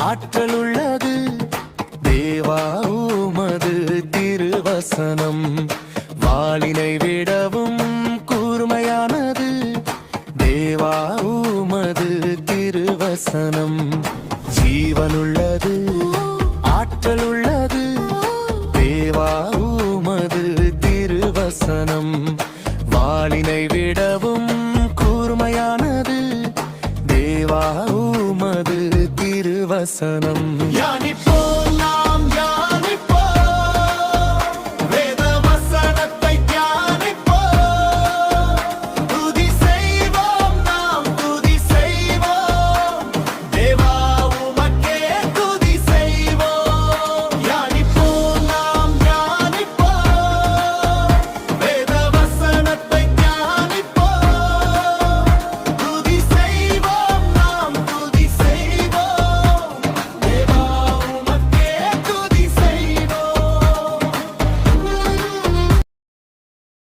ஆற்றல் உள்ளது தேவா உமது திருவசனம் வாளினை விடவும் கூர்மையானது தேவா உமது திருவசனம் ஜீவனுள்ளது ஆற்றல் உள்ளது தேவா உமது திருவசனம் வாளினை விடவும் கூர்மையானது தேவா உமது திருவசனம்